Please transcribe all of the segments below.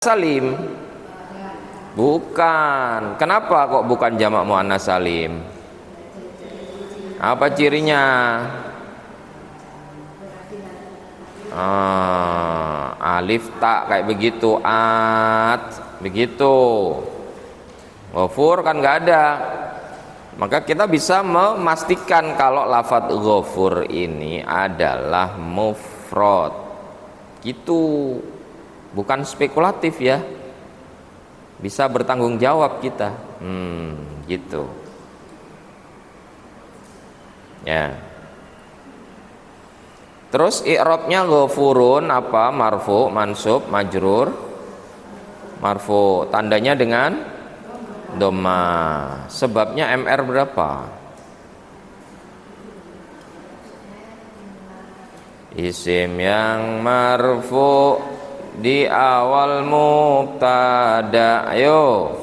salim? Bukan. Kenapa kok bukan jamak muannas salim? Apa cirinya? Alif tak kayak begitu, begitu. Ghafur kan nggak ada. Maka kita bisa memastikan kalau lafadz ghafur ini adalah mufrad. Gitu. Bukan spekulatif ya, bisa bertanggung jawab kita. Gitu ya. Terus i'rabnya ghafurun apa? Marfu, mansub, majrur. Marfu, tandanya dengan dhamma. Sebabnya MR berapa? Isim yang marfu di awal mubtada. Ayo.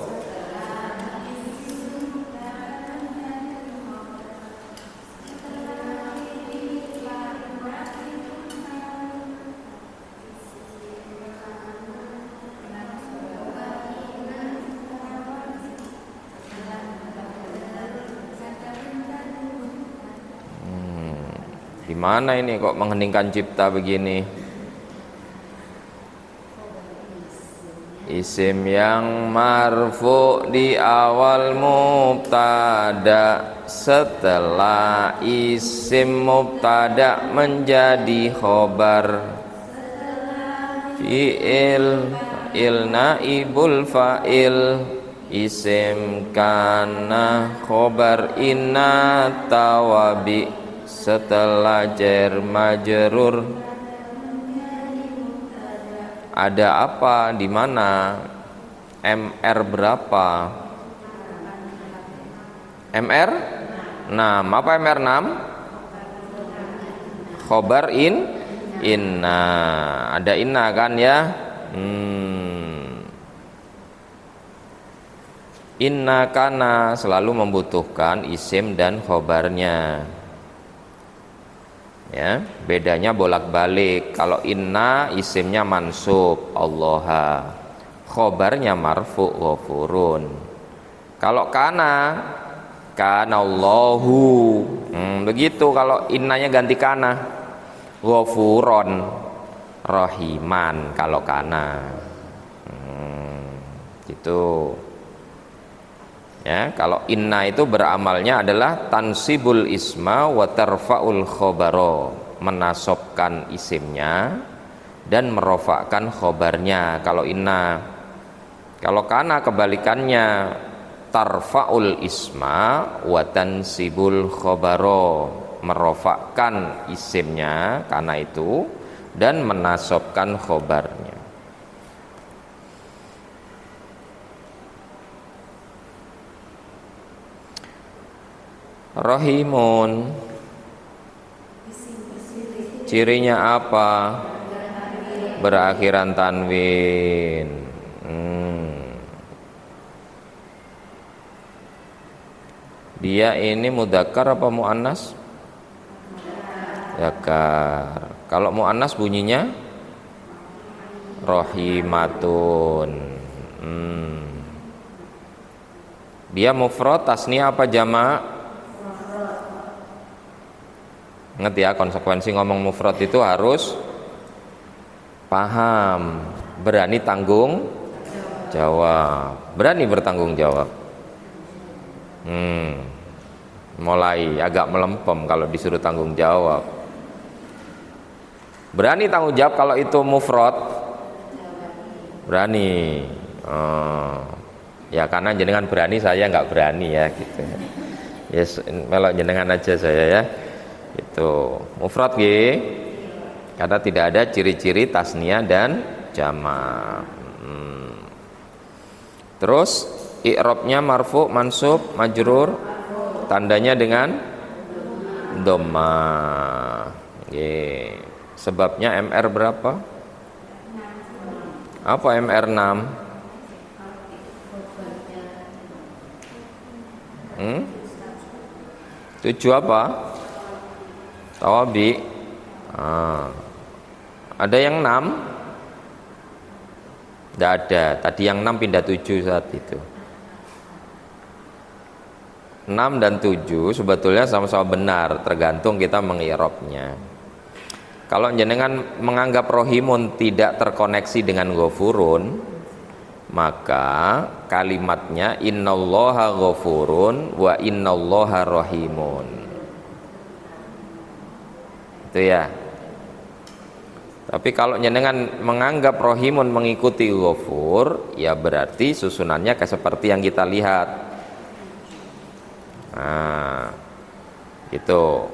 Gimana ini kok mengheningkan cipta begini? Isim yang marfu di awal mubtada, setelah isim mubtada menjadi khobar. Fi'il naibul fa'il, isim kana khobar inna tawabi, setelah jar majrur. Ada apa di mana? MR berapa? MR 6. Apa MR 6? Khobar inna. Ada inna kan ya? Inna kana selalu membutuhkan isim dan khobarnya. Ya, bedanya bolak-balik. Kalau inna isimnya mansub Allaha, khobarnya marfu ghafurun. Kalau kana Allahu, begitu. Kalau innanya ganti kana, ghafuron rahiman. Kalau kana, gitu. Ya, kalau inna itu beramalnya adalah tansibul isma wa tarfa'ul khobaro, menasobkan isimnya dan merofakkan khobarnya. Kalau inna. Kalau kana kebalikannya, tarfa'ul isma wa tansibul khobaro, merofakkan isimnya kana itu dan menasobkan khobarnya. Rahimun, cirinya apa? Berakhiran tanwin. Dia ini mudzakkar apa muannas? Dzakar. Kalau muannas bunyinya rahimatun. Dia mufrad, tasniyah apa jamak? Ingat ya, konsekuensi ngomong mufrad itu harus paham, berani tanggung jawab, berani bertanggung jawab. Mulai agak melempem kalau disuruh tanggung jawab. Berani tanggung jawab kalau itu mufrad, berani. Ya karena jenengan berani, saya nggak berani ya gitu. Yes, melok jenengan aja saya ya. Itu mufrad nggih, karena tidak ada ciri-ciri tasniyah dan jamak. Terus i'rabnya marfu, mansub, majrur, tandanya dengan dhamma. Nggih. Sebabnya MR berapa? Apa MR 6? 7 apa? Tawabi. Ada yang 6? Tidak ada. Tadi yang 6 pindah 7 saat itu. 6 dan 7 sebetulnya sama-sama benar, tergantung kita mengirobnya. Kalau jenengan menganggap rohimun tidak terkoneksi dengan ghafurun, maka kalimatnya innallaha ghafurun wa innallaha rohimun. Itu ya. Tapi kalau jenengan menganggap rohimun mengikuti ghafur, ya berarti susunannya kayak seperti yang kita lihat. Nah, gitu.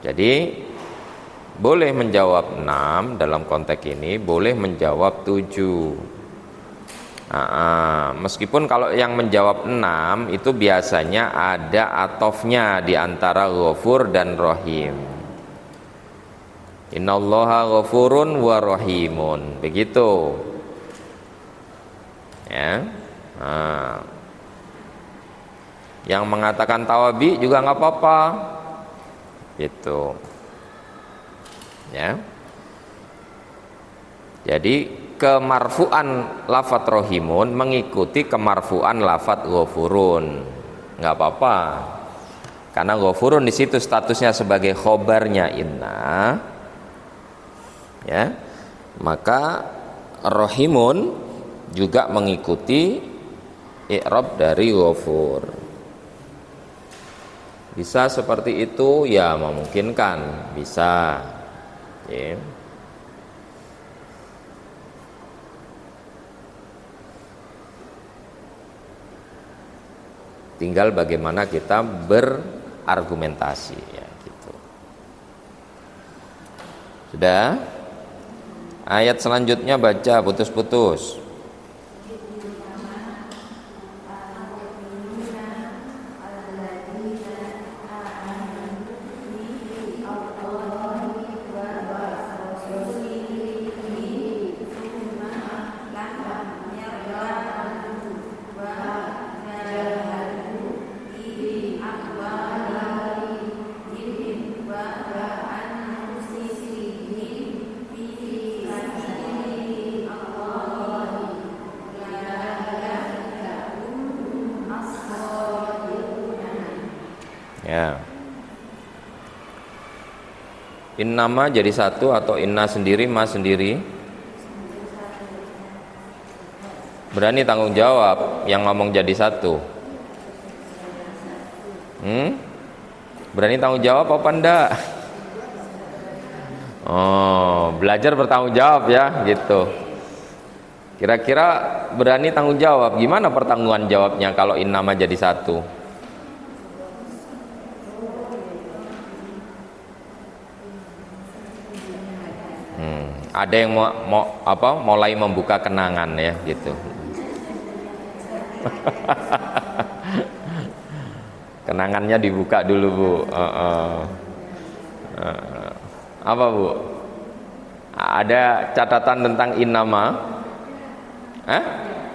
Jadi boleh menjawab 6 dalam konteks ini, boleh menjawab 7. Meskipun kalau yang menjawab 6 itu biasanya ada atofnya di antara ghafur dan rohim. Innallaha ghafurun wa rahimun, begitu ya. Yang mengatakan tawabi juga nggak apa-apa, gitu ya. Jadi kemarfuan lafat rohimun mengikuti kemarfuan lafat ghafurun, nggak apa-apa, karena ghafurun di situ statusnya sebagai khobarnya inna, ya, maka rohimun juga mengikuti i'rab dari ghafur. Bisa seperti itu ya, memungkinkan, bisa ya. Tinggal bagaimana kita berargumentasi ya, gitu. Sudah? Ayat selanjutnya baca putus-putus. Ya. Innama jadi satu atau inna sendiri, ma sendiri? Berani tanggung jawab yang ngomong jadi satu. Berani tanggung jawab apa enggak? Oh, belajar bertanggung jawab ya, gitu. Kira-kira berani tanggung jawab, gimana pertanggungan jawabnya kalau innama jadi satu? Ada yang mulai membuka kenangan ya, gitu. Kenangannya dibuka dulu Bu. Apa Bu? Ada catatan tentang innama?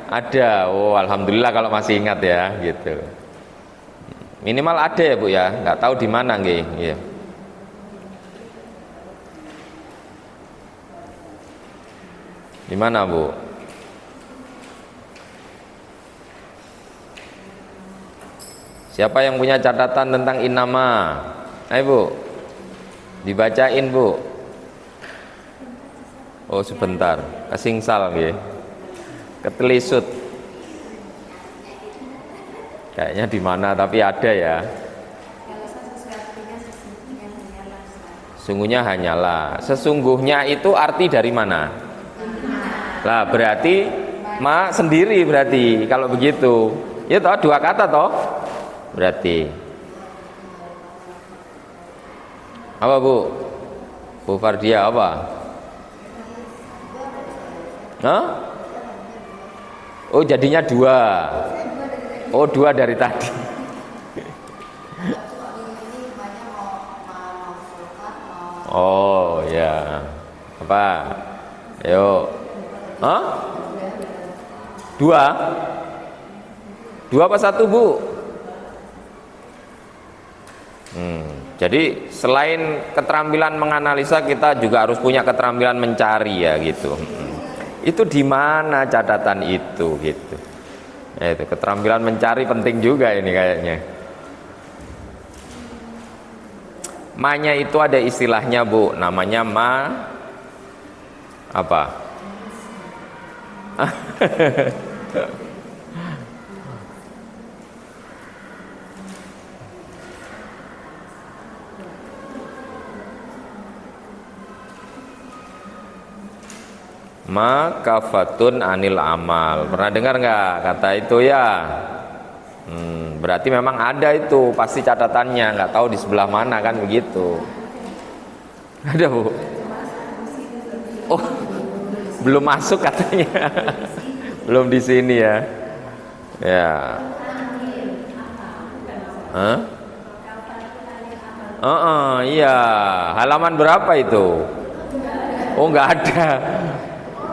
Ada. Oh, alhamdulillah kalau masih ingat ya, gitu. Minimal ada ya Bu ya, nggak tahu di mana nggih. Iya. Di mana Bu? Siapa yang punya catatan tentang innama? Ayo Bu, dibacain Bu. Oh sebentar, kasingsal ya, ketelisut. Kayaknya di mana, tapi ada ya. Sesungguhnya hanyalah. Sesungguhnya itu arti dari mana? Lah berarti ma sendiri berarti kalau begitu. Ya toh, dua kata toh. Berarti apa Bu? Bu Fardia apa? Hah? Oh jadinya dua. Oh dua dari tadi. Oh ya. Apa? Ayo. Hah? Dua? Dua apa satu Bu? Jadi selain keterampilan menganalisa, kita juga harus punya keterampilan mencari ya, gitu. Itu di mana catatan itu gitu. Ya, itu keterampilan mencari penting juga ini kayaknya. Ma-nya itu ada istilahnya Bu, namanya ma apa? Ma kafatun anil amal. Pernah dengar nggak kata itu ya? Berarti memang ada itu, pasti catatannya, nggak tahu di sebelah mana kan begitu. Ada Bu? Oh, belum masuk katanya. Belum di sini ya. Ya. Hah? Iya. Halaman berapa itu? Oh, nggak ada.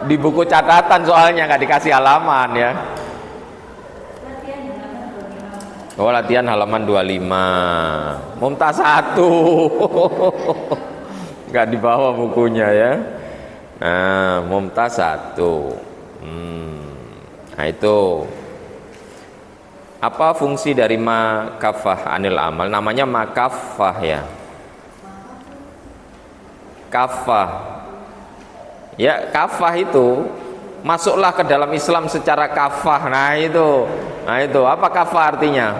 Di buku catatan soalnya nggak dikasih halaman ya. Oh, latihan halaman 25. Mumtaz 1. Nggak dibawa bukunya ya. Nah, Mumtaz 1. Nah itu. Apa fungsi dari ma kafah anil amal? Namanya ma kafah ya. Kafah. Ya, kafah itu masuklah ke dalam Islam secara kafah. Nah itu apa kafah artinya?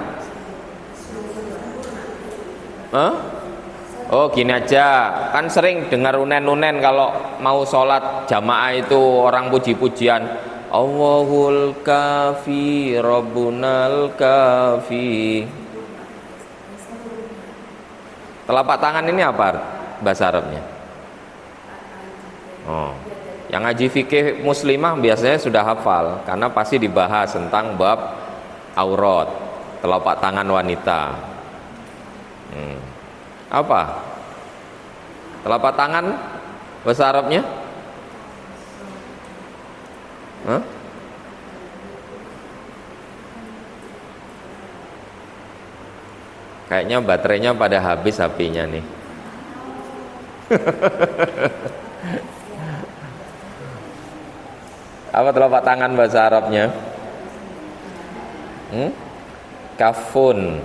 Oh gini aja, kan sering dengar unen-unen kalau mau sholat jamaah itu orang puji-pujian, Allahul kafi Rabbunal kafi. Telapak tangan ini apa bahasa Arabnya? Oh, yang ngaji fikih muslimah biasanya sudah hafal karena pasti dibahas tentang bab aurat, telapak tangan wanita. Apa? Telapak tangan bahasa Arabnya? Kayaknya baterainya pada habis HP-nya nih. Apa telapak tangan bahasa Arabnya? Kafun.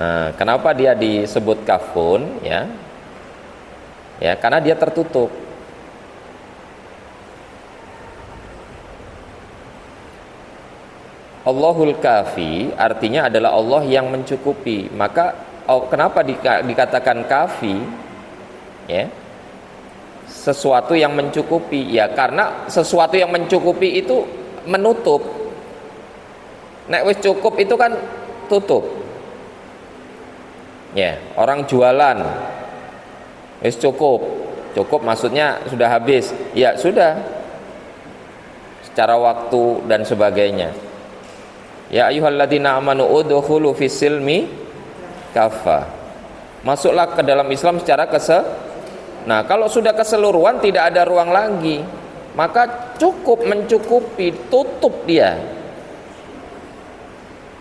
Nah, kenapa dia disebut kafun ya? Ya, karena dia tertutup. Allahul kafi artinya adalah Allah yang mencukupi. Maka kenapa dikatakan kafi? Ya. Sesuatu yang mencukupi, ya karena sesuatu yang mencukupi itu menutup. Nek wis cukup itu kan tutup. Ya, orang jualan wis cukup maksudnya sudah habis. Ya, sudah. Secara waktu dan sebagainya. Ya ayyuhalladzina amanu udkhulu fis-silmi kafah. Masuklah ke dalam Islam secara Nah, kalau sudah keseluruhan tidak ada ruang lagi, maka cukup mencukupi, tutup dia.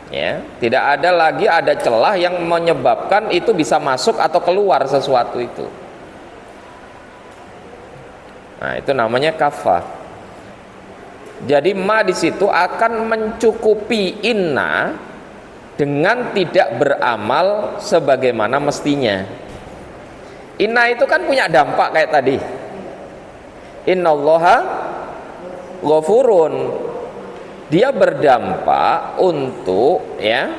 Ya, tidak ada lagi ada celah yang menyebabkan itu bisa masuk atau keluar sesuatu itu. Nah, itu namanya kafah. Jadi ma di situ akan mencukupi inna dengan tidak beramal sebagaimana mestinya. Inna itu kan punya dampak kayak tadi. Innallaha ghafurun. Dia berdampak untuk ya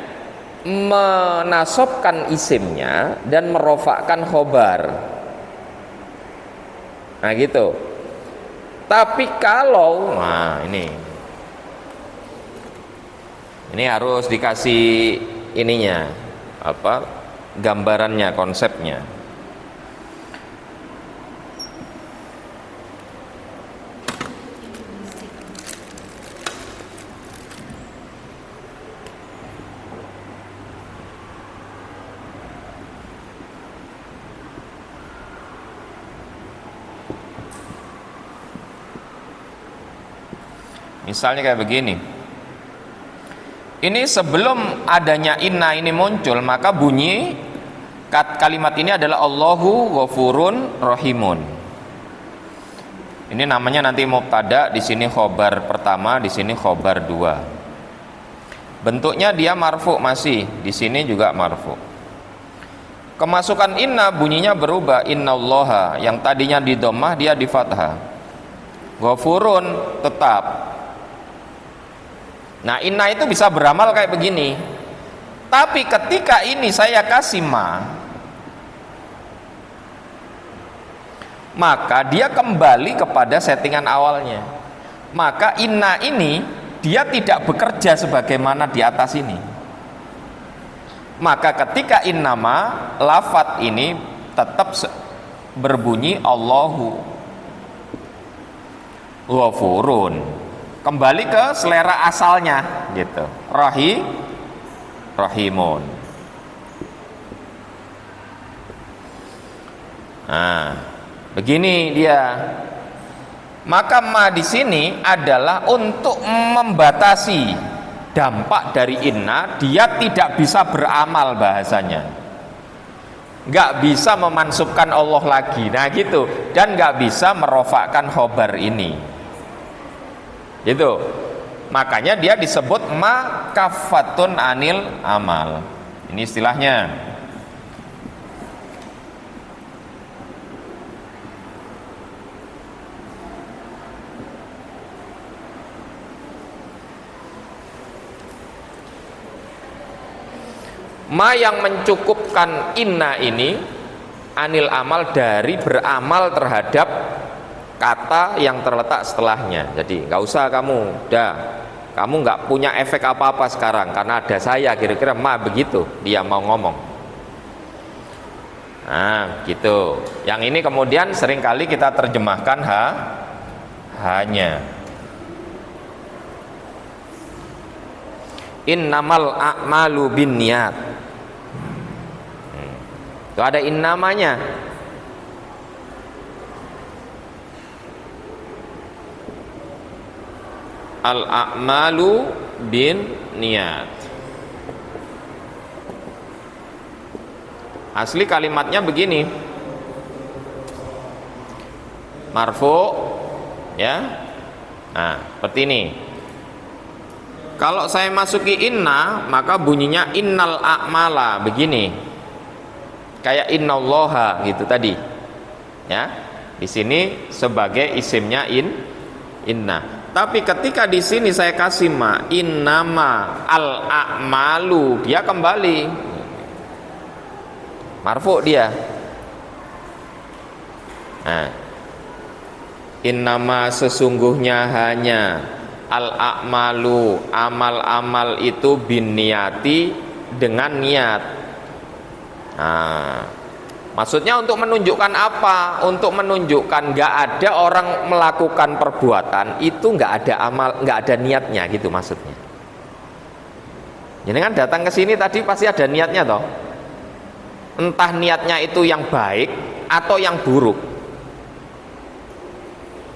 menasobkan isimnya dan merofakkan khobar. Nah gitu. Tapi kalau ini harus dikasih ininya apa gambarannya, konsepnya. Misalnya kayak begini. Ini sebelum adanya inna ini muncul, maka bunyi kalimat ini adalah Allahu ghafurun rahimun. Ini Ini namanya nanti mubtada, di sini khobar pertama, di sini khobar dua. Bentuknya dia marfu masih, di sini juga marfu. Kemasukan inna bunyinya berubah, innallaha, yang tadinya di dhammah dia di fathah. Ghafurun tetap. Nah, inna itu bisa beramal kayak begini. Tapi ketika ini saya kasih maka dia kembali kepada settingan awalnya. Maka inna ini dia tidak bekerja sebagaimana di atas ini. Maka ketika innama, lafat ini tetap berbunyi Allahu ghafurun, kembali ke selera asalnya gitu. Rahimun. Nah, begini dia. Maka ma di sini adalah untuk membatasi dampak dari inna, dia tidak bisa beramal bahasanya. Nggak bisa memansubkan Allah lagi. Nah gitu. Dan nggak bisa merofakkan khobar ini. Gitu. Makanya dia disebut ma kafatun anil amal. Ini istilahnya. Ma yang mencukupkan inna ini anil amal, dari beramal terhadap kata yang terletak setelahnya. Jadi nggak usah kamu nggak punya efek apa-apa sekarang karena ada saya, kira-kira ma begitu dia mau ngomong. Nah gitu. Yang ini kemudian seringkali kita terjemahkan hanya. Innamal a'malu binniyat. Itu ada innamanya. Al-a'malu bin niyat. Asli kalimatnya begini. Marfu, ya. Nah, seperti ini. Kalau saya masuki inna, maka bunyinya innal a'mala, begini. Kayak innallaha gitu tadi. Ya. Di sini sebagai isimnya inna. Tapi ketika di sini saya kasih ma, innama al a'malu, dia kembali marfu dia. Nah, innama sesungguhnya hanya, al a'malu amal-amal itu bin niyati dengan niat. Nah, maksudnya untuk menunjukkan apa? Untuk menunjukkan nggak ada orang melakukan perbuatan itu nggak ada amal, nggak ada niatnya gitu maksudnya. Jadi kan datang ke sini tadi pasti ada niatnya toh. Entah niatnya itu yang baik atau yang buruk.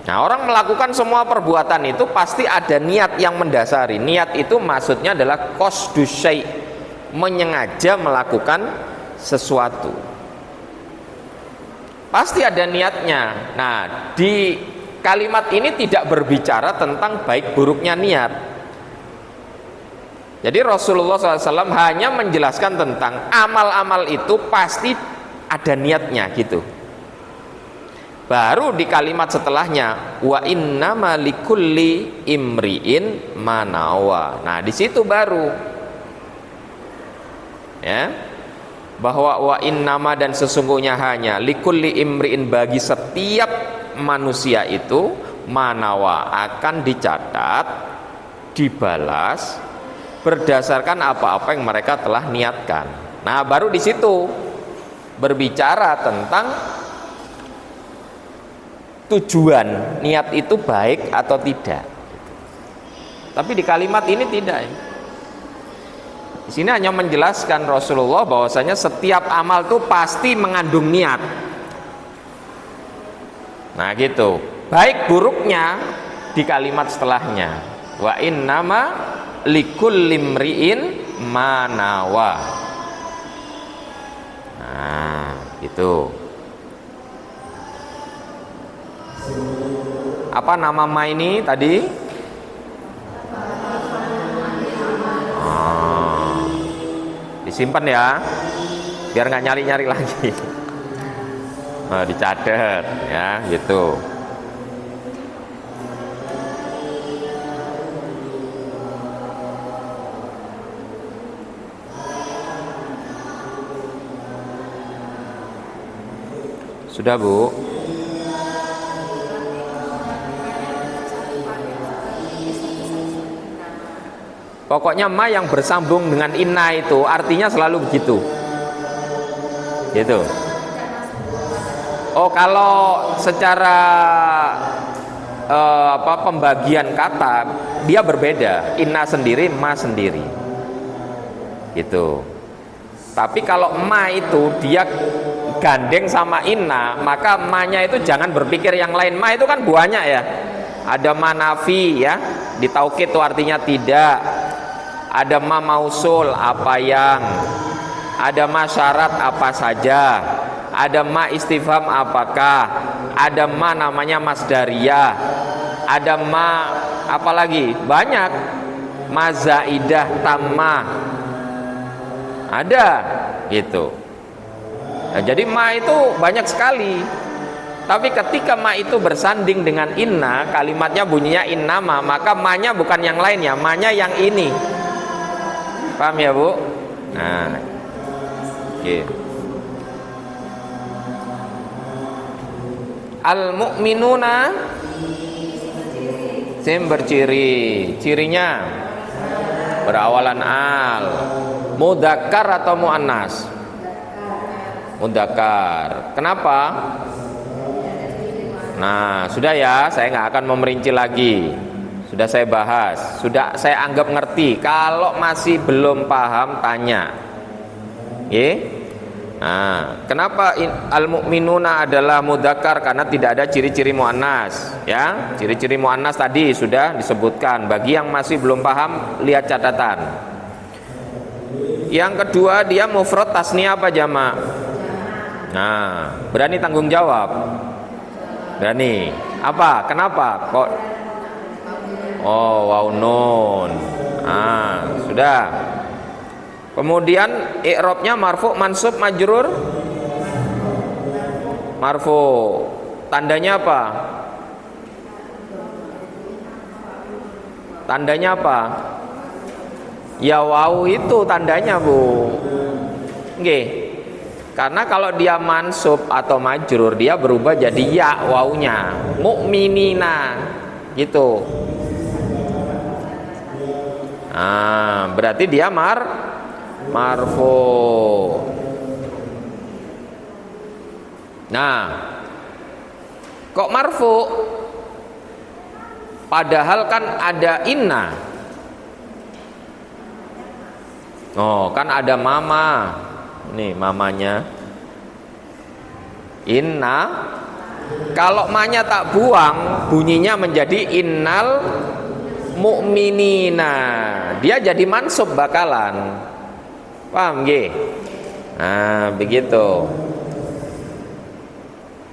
Nah, orang melakukan semua perbuatan itu pasti ada niat yang mendasari. Niat itu maksudnya adalah qasdus syai', menyengaja melakukan sesuatu. Pasti ada niatnya. Nah, di kalimat ini tidak berbicara tentang baik buruknya niat. Jadi Rasulullah SAW hanya menjelaskan tentang amal-amal itu pasti ada niatnya gitu. Baru di kalimat setelahnya wa innama likulli imri'in manawa. Nah, di situ baru ya, bahwa wa innama dan sesungguhnya hanya likulli imri'in, bagi setiap manusia itu manawa akan dicatat, dibalas berdasarkan apa-apa yang mereka telah niatkan. Nah, baru di situ berbicara tentang tujuan niat itu baik atau tidak. Tapi di kalimat ini tidak. Di sini hanya menjelaskan Rasulullah bahwasanya setiap amal itu pasti mengandung niat. Nah gitu. Baik buruknya di kalimat setelahnya. Wa innama likulli imri'in manawa. Nah gitu. Apa nama ma ini tadi? Disimpan ya, biar nggak nyari-nyari lagi. Dicatat ya, gitu. Sudah, Bu? Pokoknya ma yang bersambung dengan inna itu artinya selalu begitu. Gitu. Oh, kalau secara pembagian kata dia berbeda. Inna sendiri, ma sendiri. Gitu. Tapi kalau ma itu dia gandeng sama inna, maka ma-nya itu jangan berpikir yang lain. Ma itu kan banyak ya. Ada ma nafi ya, di taukid itu artinya tidak. Ada ma mausul, apa yang. Ada ma syarat, apa saja. Ada ma istifham, apakah. Ada ma namanya masdariyah. Ada ma apa lagi? Banyak. Ma zaidah, tammah. Ada gitu. Nah, jadi ma itu banyak sekali. Tapi ketika ma itu bersanding dengan inna, kalimatnya bunyinya innama, maka ma-nya bukan yang lain ya, ma-nya yang ini. Paham ya, Bu? Nah, oke. Al-mu'minuna sim berciri. Cirinya berawalan al. Mudzakkar atau muannas? Mudzakkar. Kenapa? Nah, sudah ya, saya nggak akan memerinci lagi. Sudah saya bahas, sudah saya anggap ngerti. Kalau masih belum paham, tanya. Oke? Nah, kenapa al-mu'minuna adalah mudzakkar? Karena tidak ada ciri-ciri muannas, ya. Ciri-ciri muannas tadi sudah disebutkan. Bagi yang masih belum paham, lihat catatan. Yang kedua, dia mufrad tasniyah apa jamak? Nah, berani tanggung jawab? Berani. Apa? Kenapa? Kok? Oh, waw nun. Ah, sudah. Kemudian i'rabnya marfu, mansub, majrur. Marfu. Tandanya apa? Tandanya apa? Ya waw itu tandanya, Bu. Nggih. Karena kalau dia mansub atau majrur, dia berubah jadi ya wawnya. Mu'minina gitu. Ah, berarti dia marfu. Nah, kok marfu? Padahal kan ada inna. Oh, kan ada mama. Nih mamanya. Inna. Kalau ma-nya tak buang, bunyinya menjadi innal mu'minina. Dia jadi mansub bakalan. Paham nggih? Nah, begitu.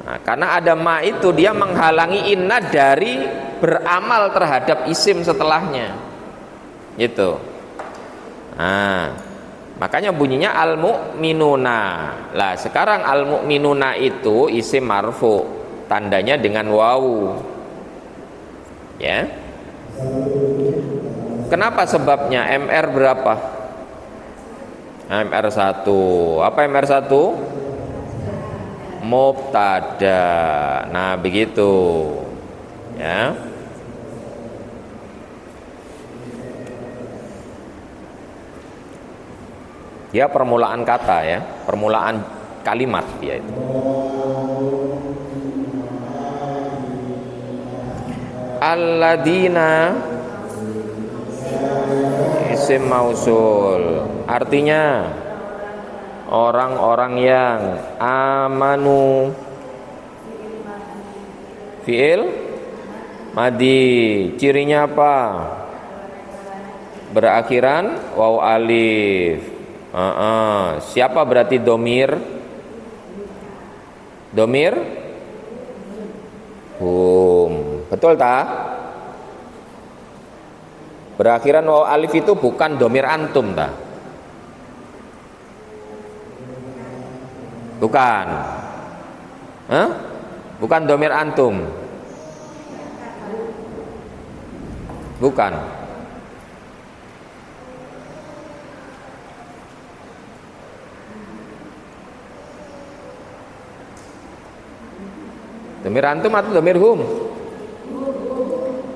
Nah, karena ada ma itu dia menghalangi inna dari beramal terhadap isim setelahnya. Gitu. Nah, makanya bunyinya al-mu'minuna. Lah, sekarang al-mu'minuna itu isim marfu, tandanya dengan wawu. Ya. Kenapa sebabnya? MR berapa? MR1. Apa MR1? Mubtada. Nah, begitu. Ya. Dia permulaan kata ya, permulaan kalimat dia itu. Alladzina isim mausul, artinya orang-orang yang amanu. Fi'il madi, cirinya apa? Berakhiran waw alif. Siapa berarti domir? Domir hum. Betul tak? Berakhiran waw alif itu bukan domir antum tak? Bukan. Hah? Bukan domir antum. Bukan. Domir antum atau domir hum?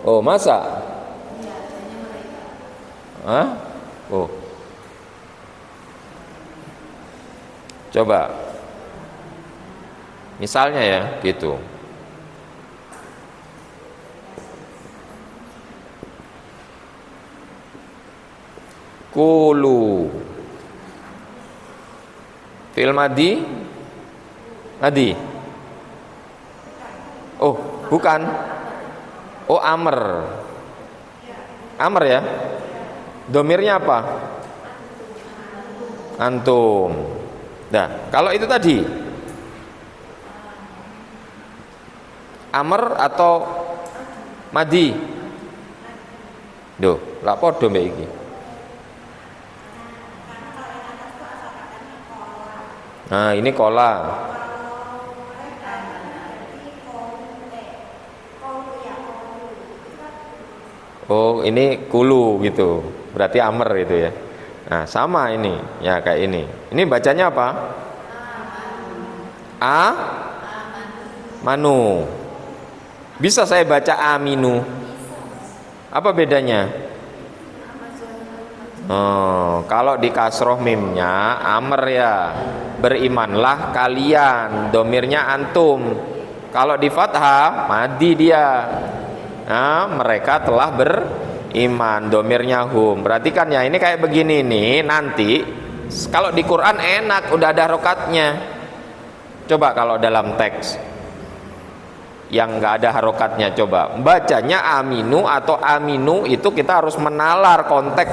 Oh, masa? Hah? Oh. Coba. Misalnya ya, gitu. Kulu. Fi'il madi? Madi. Oh, bukan. Oh, amr. Amr ya? Domirnya apa? Antum. Nah, kalau itu tadi amr atau madi? Duh, lak podo mbak iki. Nah, ini kola. Oh, ini kulu gitu. Berarti amr itu ya. Nah, sama ini. Ya, kayak ini. Ini bacanya apa? A manu. Bisa saya baca aminu? Apa bedanya? Oh, kalau di kasroh mimnya amr ya. Berimanlah kalian. Domirnya antum. Kalau di fathah madi dia. Nah, mereka telah beriman, domirnya hum. Berarti kan ya ini kayak begini nih. Nanti kalau di Quran enak, udah ada harokatnya. Coba kalau dalam teks yang nggak ada harokatnya, coba bacanya aminu atau aminu, itu kita harus menalar konteks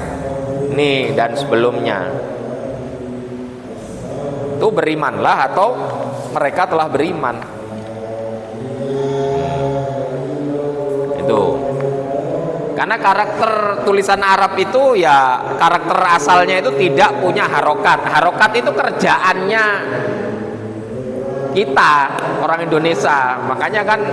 nih dan sebelumnya. Itu berimanlah atau mereka telah beriman. Itu karena karakter tulisan Arab itu ya, karakter asalnya itu tidak punya harokat. Harokat itu kerjaannya kita orang Indonesia, makanya kan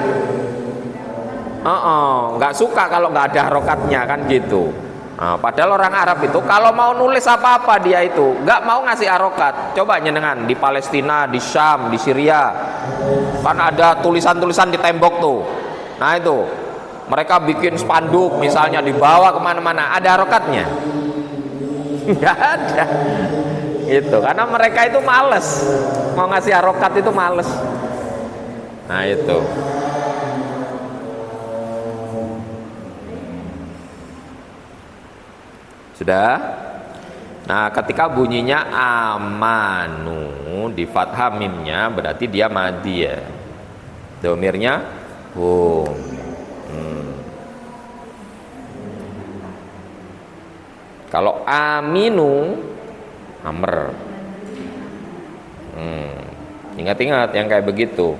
nggak suka kalau nggak ada harokatnya kan gitu. Nah, padahal orang Arab itu kalau mau nulis apa-apa dia itu nggak mau ngasih harokat. Coba nyenengan di Palestina, di Syam, di Syria kan ada tulisan-tulisan di tembok tuh. Nah itu mereka bikin spanduk misalnya, dibawa kemana-mana, ada harokatnya? Nggak ada. Itu karena mereka itu males mau ngasih harokat, itu males. Nah itu sudah. Nah ketika bunyinya amanu di fathah mimnya, berarti dia madi ya, domirnya hum. Kalau aminu amr. Ingat-ingat yang kayak begitu.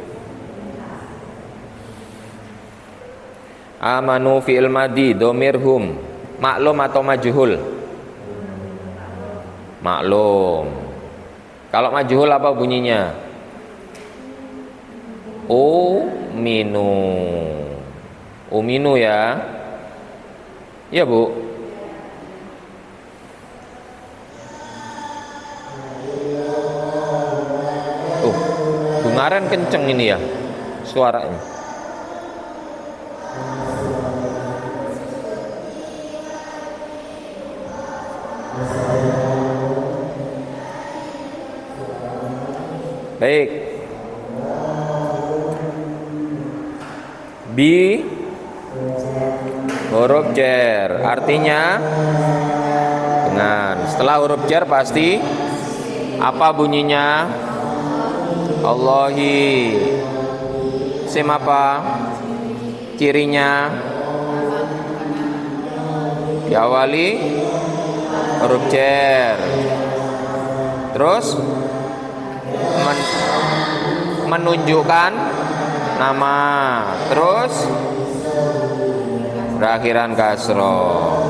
Amanu fi'il madi domir hum, maklum atau majhul? Maklum. Kalau majhul apa bunyinya? Uminu. Uminu ya. Iya Bu. Kemarin kenceng ini ya suaranya. Baik. Bi huruf jar, artinya dengan. Setelah huruf jar pasti apa bunyinya? Allahi. Sim apa? Cirinya diawali huruf jar. Terus menunjukkan nama. Terus berakhiran kasroh.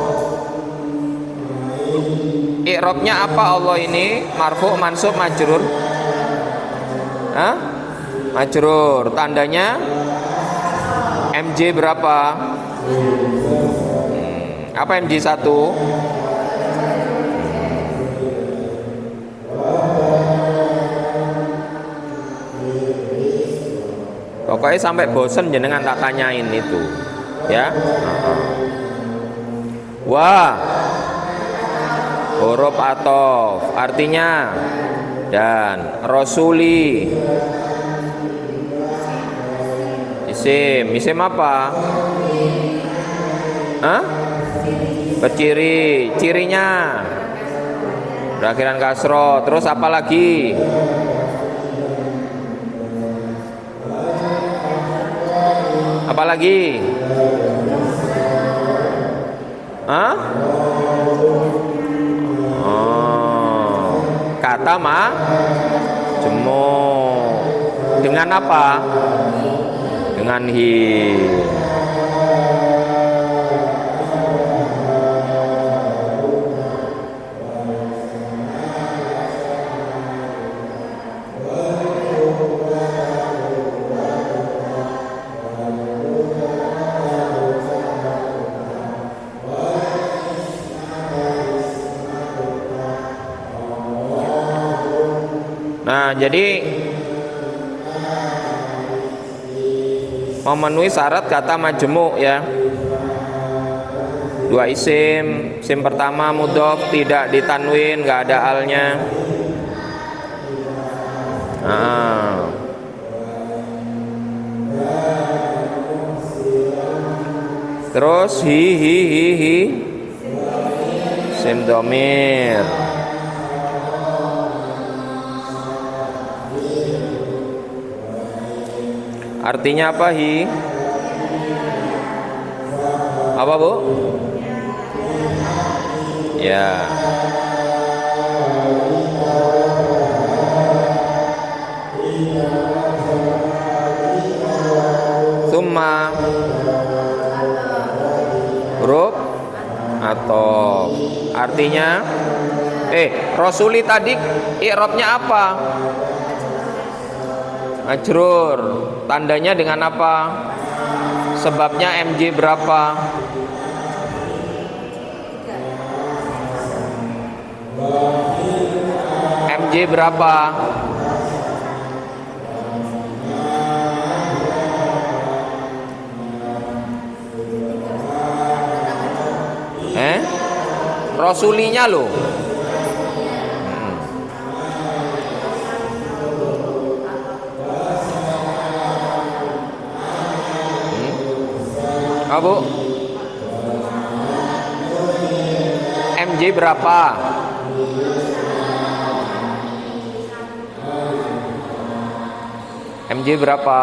I'rabnya apa Allah ini? Marfu, mansub, majrur? Hah? Majrur. Tandanya MJ berapa? Apa MJ 1? Pokoknya sampai bosen jenengan tak tanyain itu, ya. Wah, huruf atof, artinya dan rasuli. Isim apa? Hah? Berciri, cirinya berakhiran kasroh. Terus apa lagi? Apa lagi? Hah? Oh, kata jemu. Dengan apa? Dengan hi. Nah, jadi memenuhi syarat kata majmu' ya. Dua isim, isim pertama mudhof tidak ditanwin, nggak ada alnya. Nah. Terus hi isim dhamir. Artinya apa hi? Apa bu? Ya. Summa huruf atau artinya rasuli tadi i'rabnya apa? Majrur. Tandanya dengan apa? Sebabnya MJ berapa? MJ berapa? Rasulinya loh. Bu, MJ berapa? MJ berapa?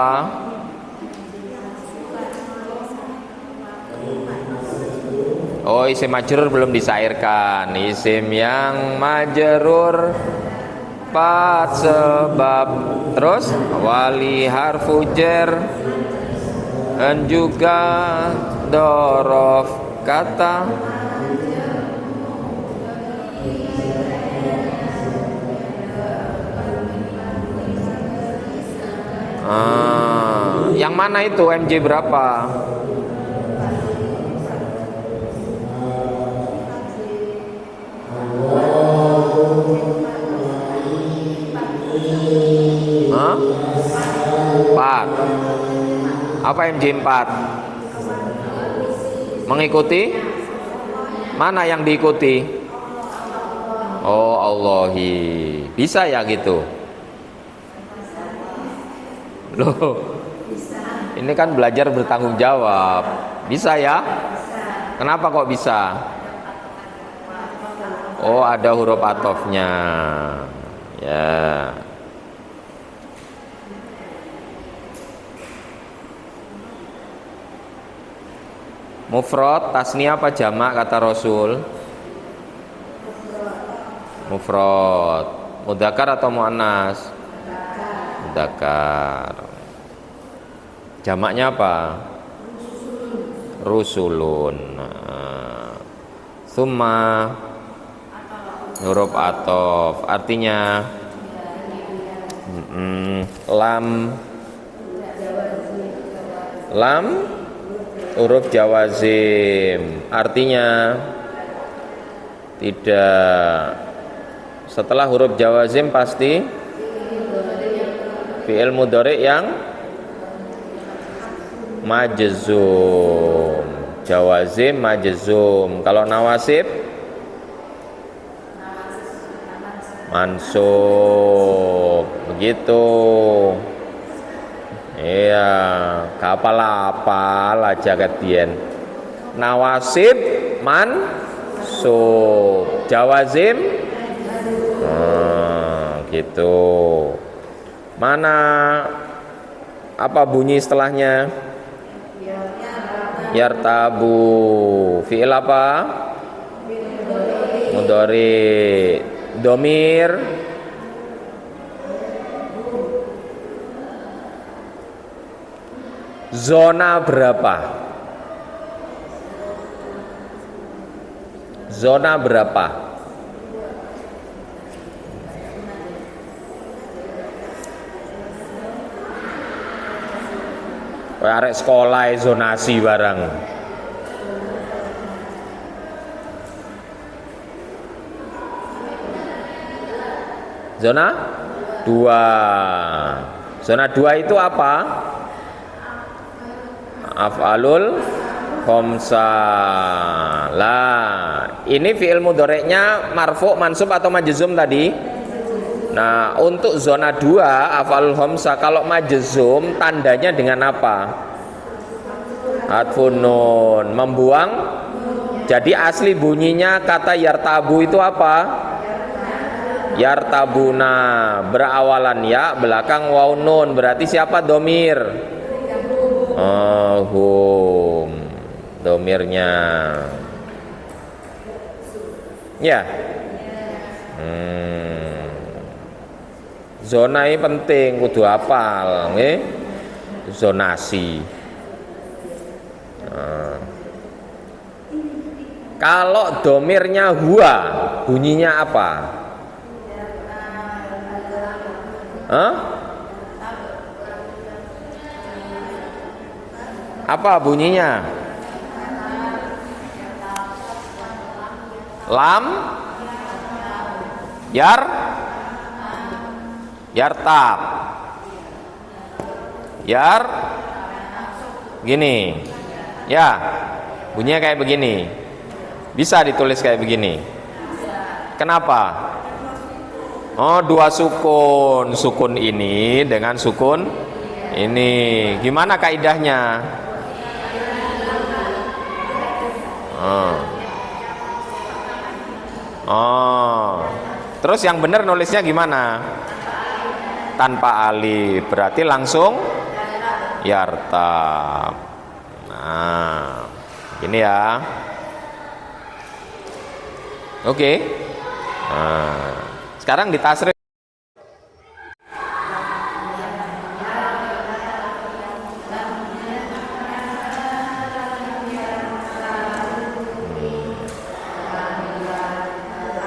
Oh, isim majrur belum disairkan. Isim yang majrur pat sebab, terus wali harfu jar, dan juga dorof kata. Yang mana itu MJ berapa? Hah? 4. Apa MJ 4? Mengikuti? Mana yang diikuti? Oh, Allahi. Bisa ya gitu? Loh, ini kan belajar bertanggung jawab. Bisa ya? Kenapa kok bisa? Oh, ada huruf atofnya. Ya. Mufrad, tasniyah apa jamak kata Rasul? Mufrad. Mudzakkar atau muannas? Mudzakkar. Jamaknya apa? rusulun. Summa huruf atof artinya lam huruf jawazim artinya tidak. Setelah huruf jawazim pasti fi'il mudhari yang majzum. Jawazim majzum. Kalau nawasib mansub. Begitu. Iya, kapal aja kalian. Nawasib mansub. Jawazim gitu. Mana apa bunyi setelahnya? Yartabu. Fi'il apa? Mudhari. Domir zona berapa? Zona berapa? Arek sekolah zonasi barang. Zona 2. Zona 2 itu apa? Af'alul khamsa. Lah, ini fi'il mudhari'nya marfu', mansub atau majzum tadi? Nah, untuk zona 2 af'alul khamsa kalau majzum tandanya dengan apa? Hadfun nun, membuang. Jadi asli bunyinya kata yartabu itu apa? Yartabuna, berawalan ya, belakang waw nun, berarti siapa? Domir. Hum, domirnya. Ya. Zona ini penting, kudu hafal, nggih. Zonasi. Kalau domirnya huwa, bunyinya apa? Apa bunyinya? Lam yartab gini ya, bunyinya kayak begini, bisa ditulis kayak begini. Kenapa? Oh, 2 sukun, sukun ini dengan sukun ini, gimana kaidahnya? Terus yang benar nulisnya gimana? Tanpa alif, berarti langsung yartab. Nah, gini ya. Oke. Nah, sekarang ditasrif.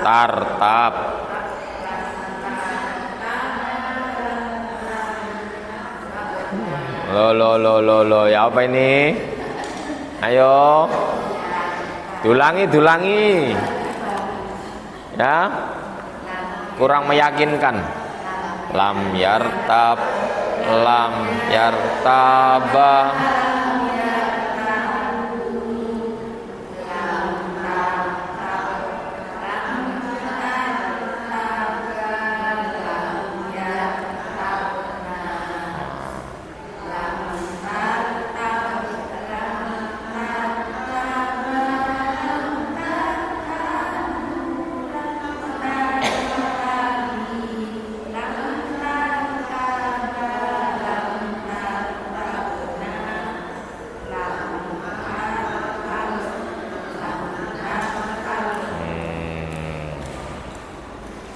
Tartab. Lo, ya apa ini? Ayo, dulangi. Ya, kurang meyakinkan. Lam yartaba.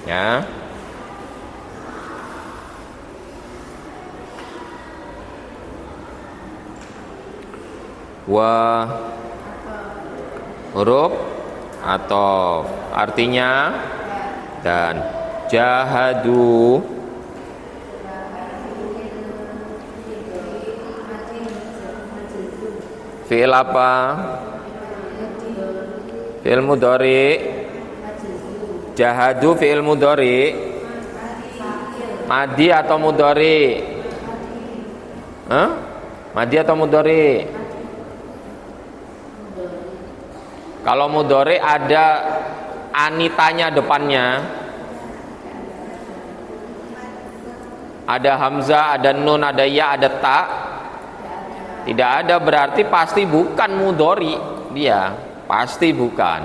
Ya. wa huruf atau artinya dan jahadu fi'il apa? Fi'il mudhari. Jahadu fi'il mudhari. Madi atau mudhari? Hah? Madi atau mudhari? Kalau mudhari ada anitanya depannya, ada hamzah, ada nun, ada ya, ada ta. Tidak ada berarti pasti bukan mudhari dia, pasti bukan.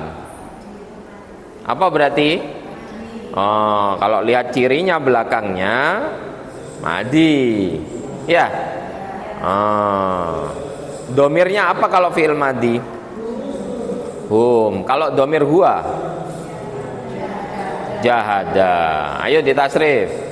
Apa berarti? Oh, kalau lihat cirinya belakangnya madi. Ya. Oh. Domirnya apa kalau fi'il madi? Hum. Kalau domir huwa? Jahada. Ayo ditasrif.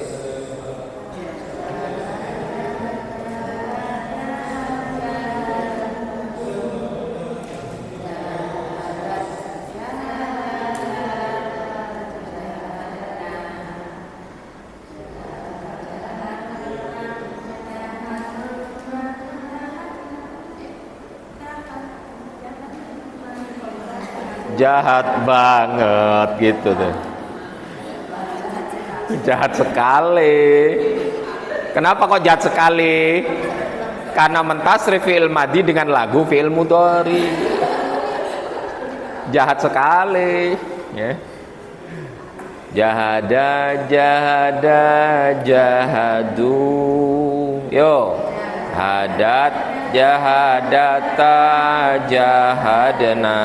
Jahat banget gitu tuh, jahat sekali. Kenapa kok jahat sekali? Karena mentasrif fi'il madi dengan lagu fi'il mudhari. Jahat sekali ya. Jahada jahada jahadu. Yo hadat jahadata jahadna.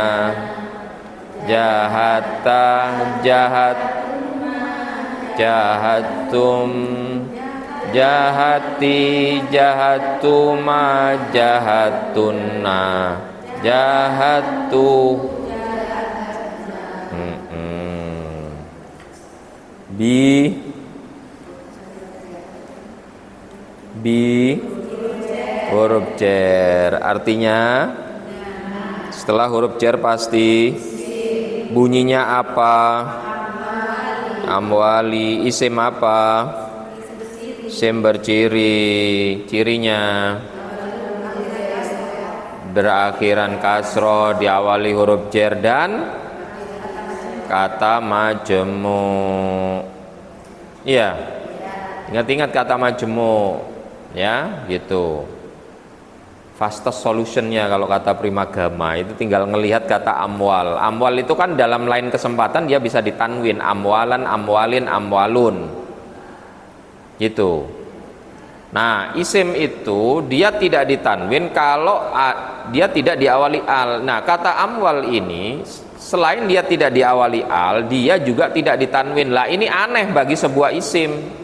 Jahata jahat jahatum jahati jahatuma jahatunna jahatu. Bi huruf jar, artinya setelah huruf jar pasti bunyinya apa? Amwali. Isim apa? Isim berciri. Cirinya berakhiran kasroh, diawali huruf jar dan kata majmu'. Iya. Ingat-ingat kata majmu' ya, gitu. Fastest solutionnya kalau kata Primagama itu tinggal ngelihat kata amwal. Amwal itu kan dalam lain kesempatan dia bisa ditanwin amwalan, amwalin, amwalun gitu. Nah isim itu dia tidak ditanwin kalau dia tidak diawali al. Nah kata amwal ini selain dia tidak diawali al, dia juga tidak ditanwin. Lah ini aneh bagi sebuah isim.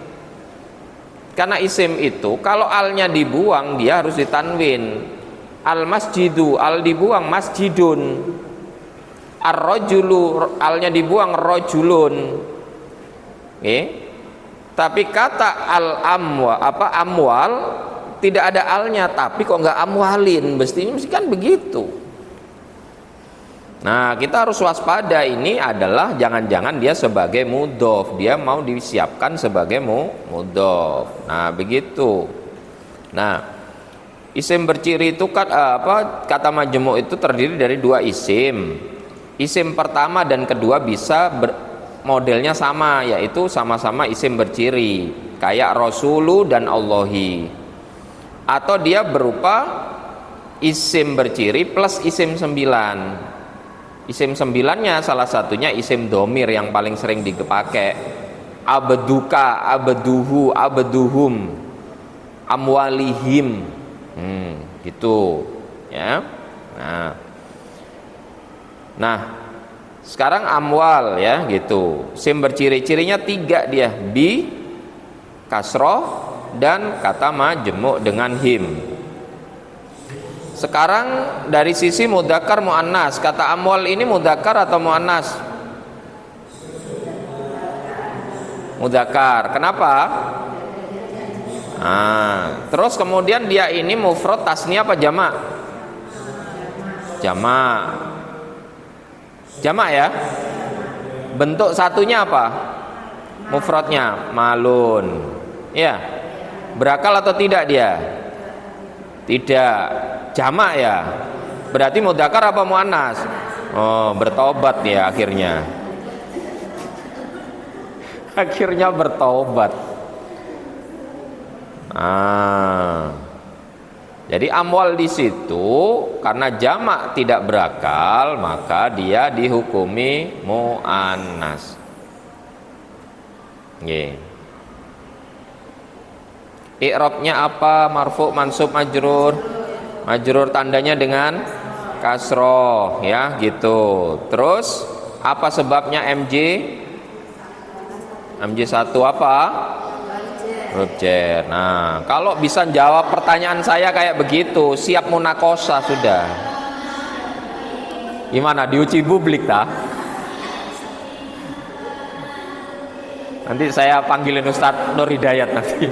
Karena isim itu kalau alnya dibuang dia harus ditanwin. Al masjidu, al dibuang masjidun. Ar rojulu, alnya dibuang rojulun. Tapi kata al amwal tidak ada alnya, tapi kok nggak amwalin? Mesti kan begitu. Nah kita harus waspada, ini adalah jangan-jangan dia sebagai mudhof, dia mau disiapkan sebagai mudhof. Nah begitu. Nah isim berciri itu kan kata majmu' itu terdiri dari dua isim. Isim pertama dan kedua bisa modelnya sama, yaitu sama-sama isim berciri kayak rasulu dan Allahi, atau dia berupa isim berciri plus isim 9. Isim 9-nya salah satunya isim domir yang paling sering dipakai. Abduka, abduhu, abduhum, amwalihim, gitu ya. Nah sekarang amwal ya gitu. Isim berciri-cirinya 3 dia, bi, kasroh, dan kata majmu' dengan him. Sekarang dari sisi mudzakkar muannas, kata amwal ini mudzakkar atau muannas? Mudzakkar. Kenapa? Terus kemudian dia ini mufrad, tasnya apa jamak? Jamak. Jamak ya. Bentuk satunya apa? Mufradnya malun. Ya. Berakal atau tidak dia? Tidak. Jamak ya. Berarti mudzakkar apa muannas? Oh, bertobat ya akhirnya. Akhirnya bertobat. Jadi amwal di situ karena jamak tidak berakal, maka dia dihukumi muannas. Nggih. I'rabnya apa? Marfu, mansub, majrur. Majrur tandanya dengan kasroh ya gitu. Terus apa sebabnya MJ? MJ1 apa? Huruf jar. Nah, kalau bisa jawab pertanyaan saya kayak begitu, siap munakosa sudah. Gimana? Diuji publik tak? Nanti saya panggilin Ustadz Nur Hidayat nanti.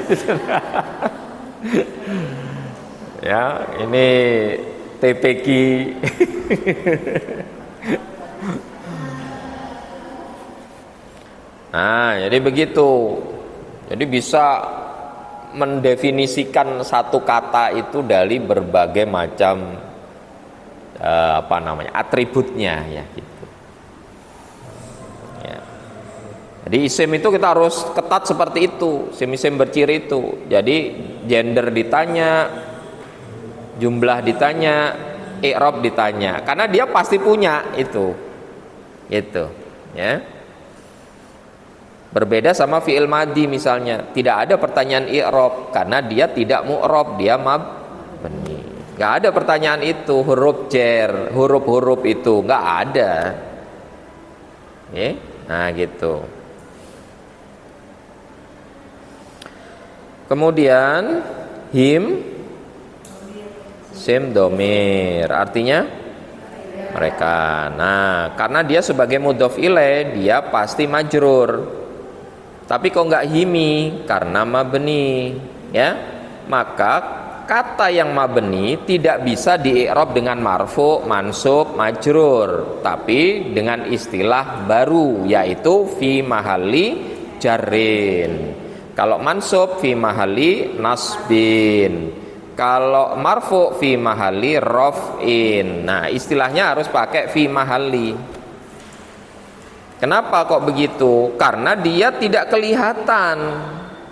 Ya, ini TPQ. Nah, jadi begitu. Jadi bisa mendefinisikan satu kata itu dari berbagai macam atributnya ya gitu. Ya. Jadi isim itu kita harus ketat seperti itu, isim-isim berciri itu. Jadi gender ditanya, jumlah ditanya, i'rab ditanya, karena dia pasti punya itu. Gitu, ya. Berbeda sama fi'il madhi misalnya, tidak ada pertanyaan i'rab karena dia tidak mu'rab, dia mabni. Enggak ada pertanyaan itu, huruf jar, huruf-huruf itu enggak ada. Nah, gitu. Kemudian him sim domir, artinya mereka. Nah, karena dia sebagai mudhof ilaih, dia pasti majrur. Tapi kok enggak himi? Karena mabni, ya. Maka kata yang mabni tidak bisa di-i'rab dengan marfu, mansub, majrur, tapi dengan istilah baru, yaitu fi mahalli jarrin. Kalau mansub fi mahalli nasbin, kalau marfu fi mahalli raf'in. Nah, istilahnya harus pakai fi mahalli. Kenapa kok begitu? Karena dia tidak kelihatan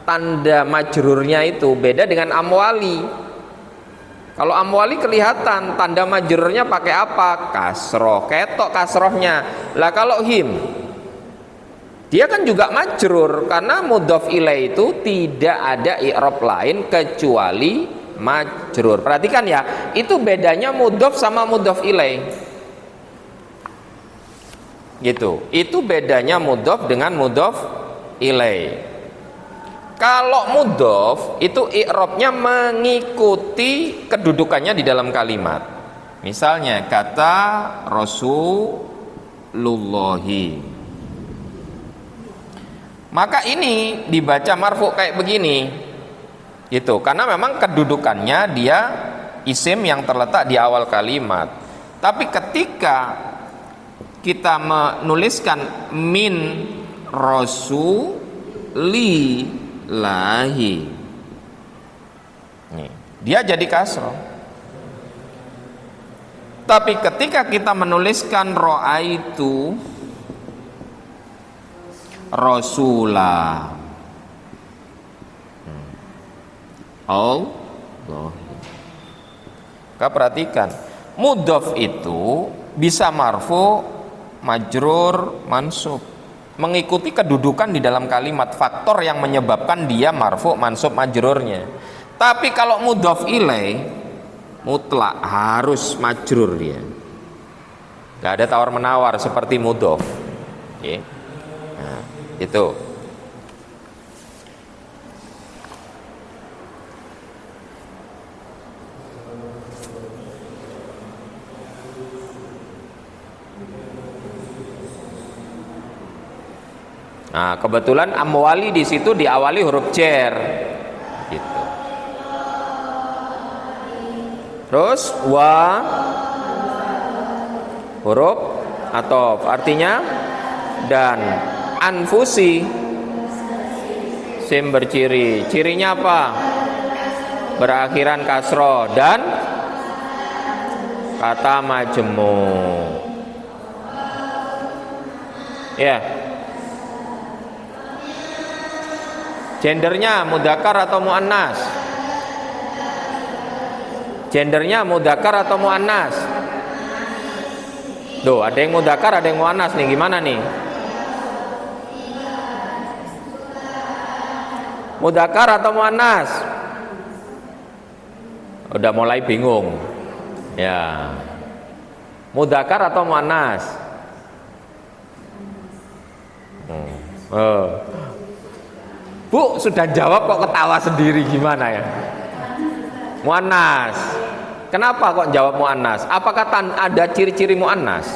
tanda majrurnya itu, beda dengan amwali. Kalau amwali kelihatan tanda majrurnya pakai apa? Kasroh, ketok kasrohnya. Lah kalau him, dia kan juga majrur karena mudhof ilaih itu tidak ada i'rab lain kecuali majrur. Perhatikan ya, itu bedanya mudhof sama mudhof ilaih. Gitu. Itu bedanya mudhof dengan mudhof ilaih. Kalau mudhof itu i'rabnya mengikuti kedudukannya di dalam kalimat. Misalnya kata Rasulullahi, maka ini dibaca marfu kayak begini. Gitu. Karena memang kedudukannya dia isim yang terletak di awal kalimat. Tapi ketika kita menuliskan min rasulillahi, dia jadi kasroh. Tapi ketika kita menuliskan ro'aitu rasulah Allah, maka perhatikan mudhof itu bisa marfu, majrur, mansub, mengikuti kedudukan di dalam kalimat, faktor yang menyebabkan dia marfu, mansub, majrurnya. Tapi kalau mudhof ilaih mutlak harus majrur dia. Gak ada tawar menawar seperti mudhof. Oke. Nah, itu. Nah, kebetulan amwali di situ diawali huruf jar, gitu. Terus huruf athof, artinya dan anfusi sim berciri, cirinya apa? Berakhiran kasroh dan kata majemuk. Ya. Gendernya mudzakkar atau muannas? Gendernya mudzakkar atau muannas? Duh, ada yang mudzakkar, ada yang muannas nih. Gimana nih? Mudzakkar atau muannas? Udah mulai bingung. Ya. Mudzakkar atau muannas? Bu, sudah jawab kok ketawa sendiri, gimana ya? Muannas. Kenapa kok jawab muannas? Apakah ada ciri-ciri muannas?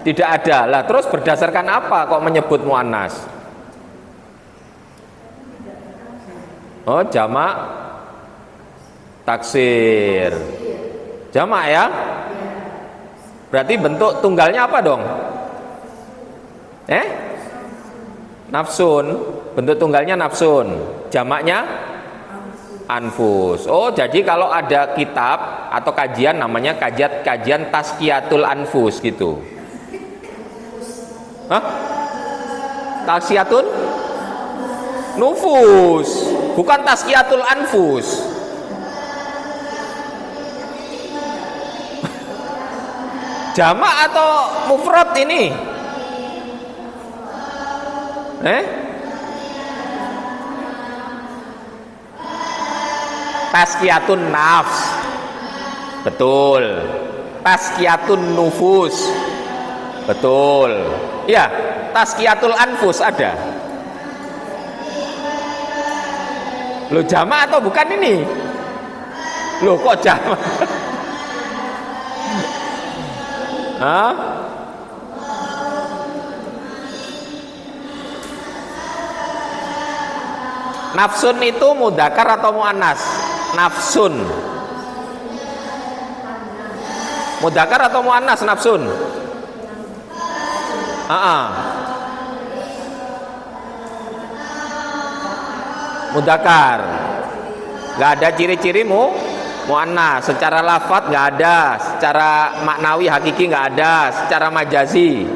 Tidak ada. Lah, terus berdasarkan apa kok menyebut muannas? Oh, jamak taksir. Jamak ya? Berarti bentuk tunggalnya apa dong? Nafsun. Bentuk tunggalnya nafsun. Jamaknya anfus. Oh, jadi kalau ada kitab atau kajian namanya kajian Tazkiyatul Anfus gitu. Hah? Tazkiyatun Nufus, bukan Tazkiyatul Anfus. Jamak atau mufrad ini? Tazkiyatun nafs, betul. Tazkiyatun nufus, betul. Ya, Tazkiyatul Anfus ada. Lo jamak atau bukan ini? Lo kok jamak? Hah? Nafsun itu mudzakkar atau muannas? Nafsun. Mudzakkar atau muannas nafsun? Mudzakkar. Gak ada ciri-ciri muannas. Secara lafadz gak ada, secara maknawi hakiki gak ada, secara majazi.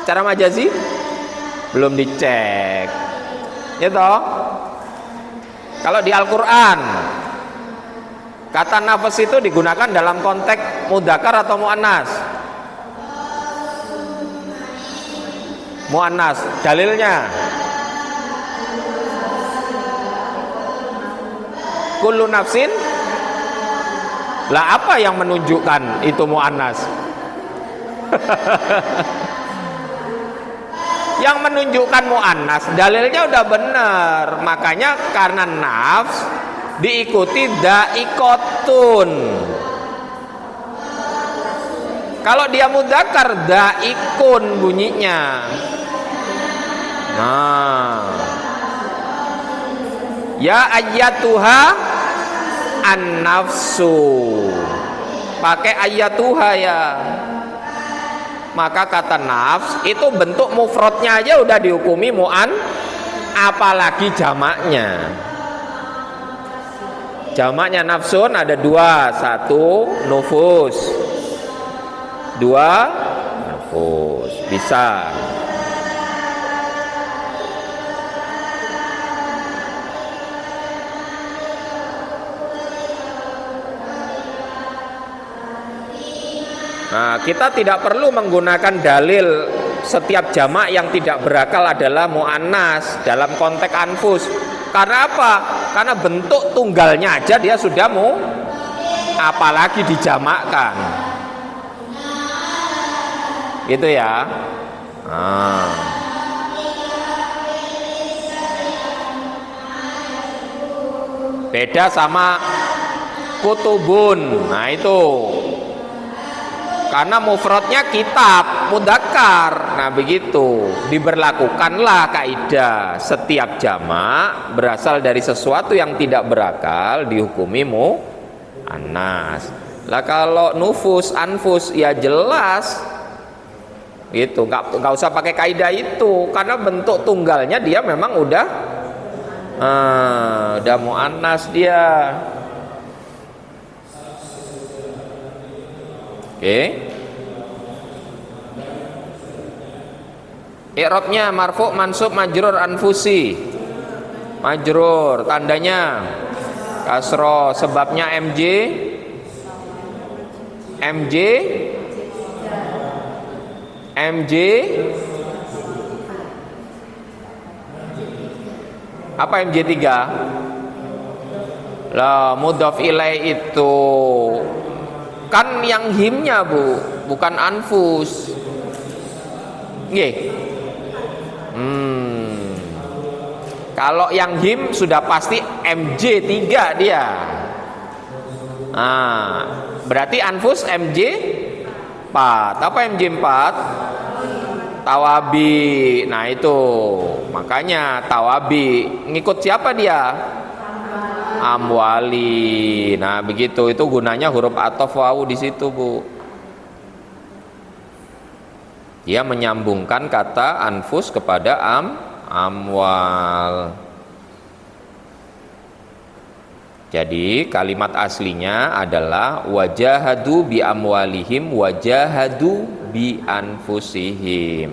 Secara majazi belum dicek. Ya toh? Kalau di Al-Qur'an kata nafas itu digunakan dalam konteks mudzakkar atau muannas? Muannas. Dalilnya kullu nafsin. Lah apa yang menunjukkan itu muannas? Yang menunjukkan muannas dalilnya udah benar. Makanya karena nafs diikuti daikotun. Kalau dia mudzakkar daikun bunyinya. Nah, ya ayyatuha an-nafsu, pakai ayyatuha ya. Maka kata nafs itu bentuk mufradnya aja udah dihukumi mu'an, apalagi jamaknya. Jamaknya nafsun ada dua, satu nufus, dua nufus, bisa. Nah, kita tidak perlu menggunakan dalil setiap jamak yang tidak berakal adalah mu'annas dalam konteks anfus. Karena apa? Karena bentuk tunggalnya aja dia sudah apalagi dijamakkan. Gitu ya. Beda sama kutubun. Nah, itu karena mufradnya kitab, mudzakkar. Nah, begitu. Diberlakukanlah kaidah setiap jamak berasal dari sesuatu yang tidak berakal dihukumi muannas. Lah kalau nufus, anfus ya jelas gitu, nggak usah pakai kaidah itu, karena bentuk tunggalnya dia memang udah muannas dia. Oke. I'rabnya marfu, mansub, majrur, anfusi. Majrur, tandanya kasroh, sebabnya MJ apa MJ3? Lah mudhaf ilaih itu kan yang himnya Bu, bukan anfus. Nggih. Kalau yang him sudah pasti MJ3 dia. Berarti anfus MJ4. Apa MJ4? Tawabi. Nah itu makanya tawabi ngikut siapa dia? Amwali. Nah begitu, itu gunanya huruf athof wawu di situ Bu. Dia menyambungkan kata anfus kepada amwal. Jadi kalimat aslinya adalah wajahadu bi amwalihim wajahadu bi anfusihim.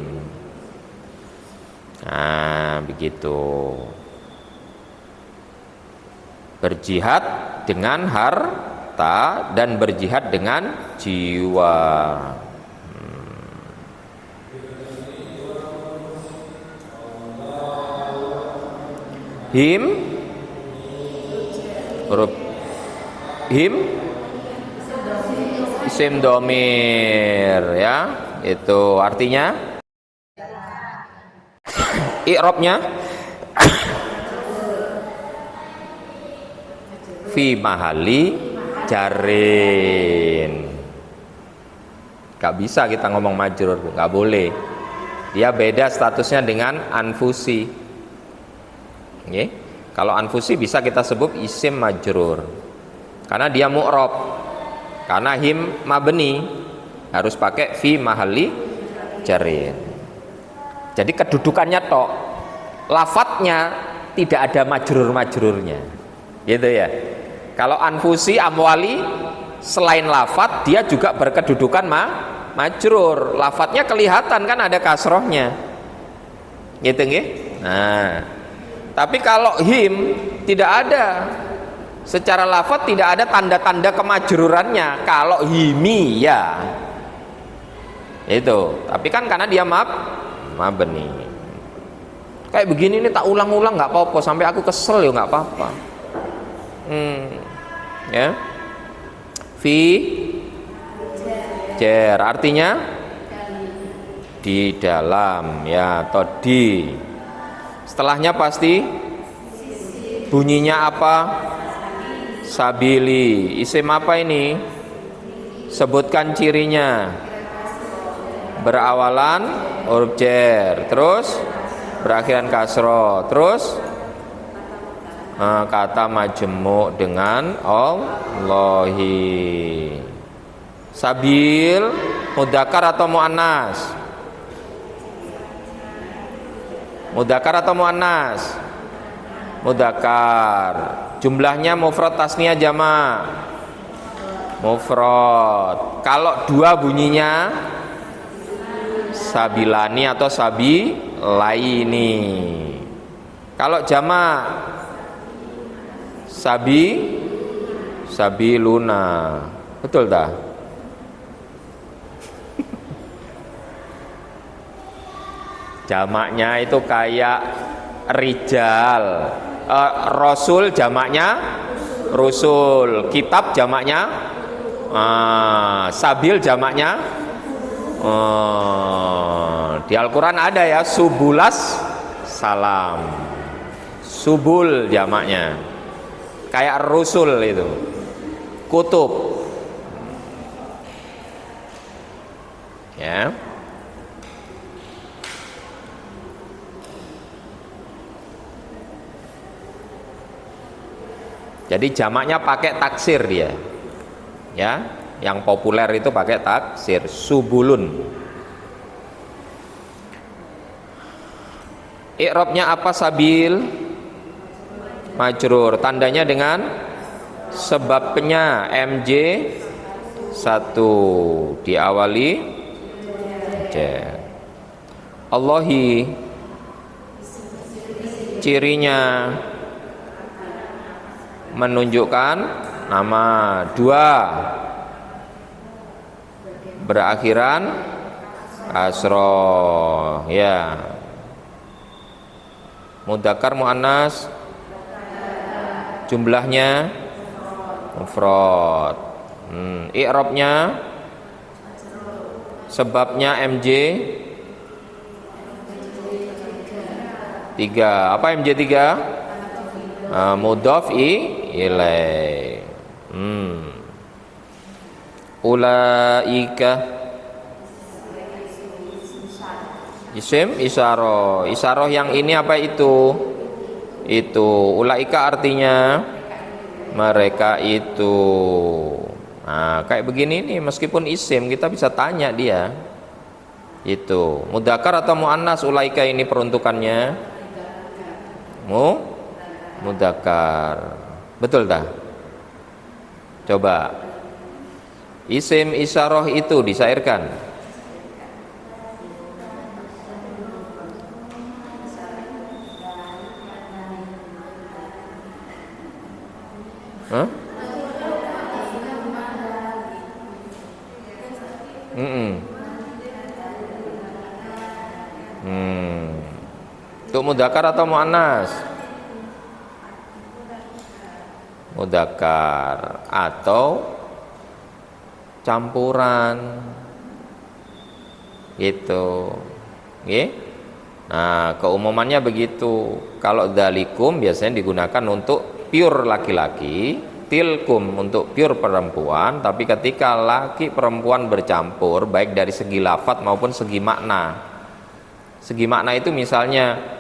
Nah begitu. Berjihad dengan harta dan berjihad dengan jiwa. Him, huruf him, isim domir, ya, itu artinya i'rabnya fi mahali jarin. Gak bisa kita ngomong majrur, gak boleh. Dia beda statusnya dengan anfusi. Okay. Kalau anfusi bisa kita sebut isim majrur karena dia mu'rab, karena him mabni harus pakai fi mahali jarin. Jadi kedudukannya tok, lafadznya tidak ada majrur-majrurnya gitu ya. Kalau anfusi amwali selain lafadz dia juga berkedudukan majrur, lafadznya kelihatan kan ada kasrohnya gitu nggih. Nah tapi kalau him tidak ada, secara lafadz tidak ada tanda-tanda kemajrurannya. Kalau himi ya itu, tapi kan karena dia mabni. Kayak begini ini tak ulang-ulang nggak apa-apa, sampai aku kesel ya nggak apa-apa. Ya, fi jar artinya di dalam ya, atau di. Setelahnya pasti bunyinya apa? Sabili. Isim apa ini? Sebutkan cirinya. Berawalan huruf jar, terus berakhiran kasroh, terus kata majmu' dengan Allahi. Sabil mudzakkar atau muannas? Mudzakkar atau muannas? Mudzakkar. Jumlahnya mufrad, tasniyah, jama'? Mufrad. Kalau dua bunyinya sabilani atau sabilaini. Kalau jama' sabiluna. Betul tak? Jamaknya itu kayak rijal, rasul jamaknya rusul, kitab jamaknya sabil jamaknya di Al-Quran ada ya, subulas salam, subul jamaknya, kayak rusul itu, kutub ya. Jadi jamaknya pakai taksir dia, ya. Yang populer itu pakai taksir, subulun. I'rabnya apa sabil? Majrur. Tandanya dengan sebabnya MJ 1 diawali jar. Allahi cirinya menunjukkan nama 2 berakhiran kasroh ya. Mudzakkar muannas jumlahnya mufrad. I'rabnya sebabnya MJ 3. Apa MJ 3? Mudhaf ilaih. Ulaika isim isyarah. Isyarah yang ini apa itu? Itu ulaika artinya mereka itu. Nah, kayak begini nih, meskipun isim kita bisa tanya dia. Itu mudzakkar atau muannas ulaika ini peruntukannya? Mudzakkar. Betul tak? Coba isim isyarah itu disairkan. Hah? Untuk mudzakkar atau muannas? Mudzakkar atau campuran gitu. Nggih. Nah, keumumannya begitu. Kalau dzalikum biasanya digunakan untuk pure laki-laki, tilkum untuk pure perempuan, tapi ketika laki perempuan bercampur baik dari segi lafadz maupun segi makna. Segi makna itu misalnya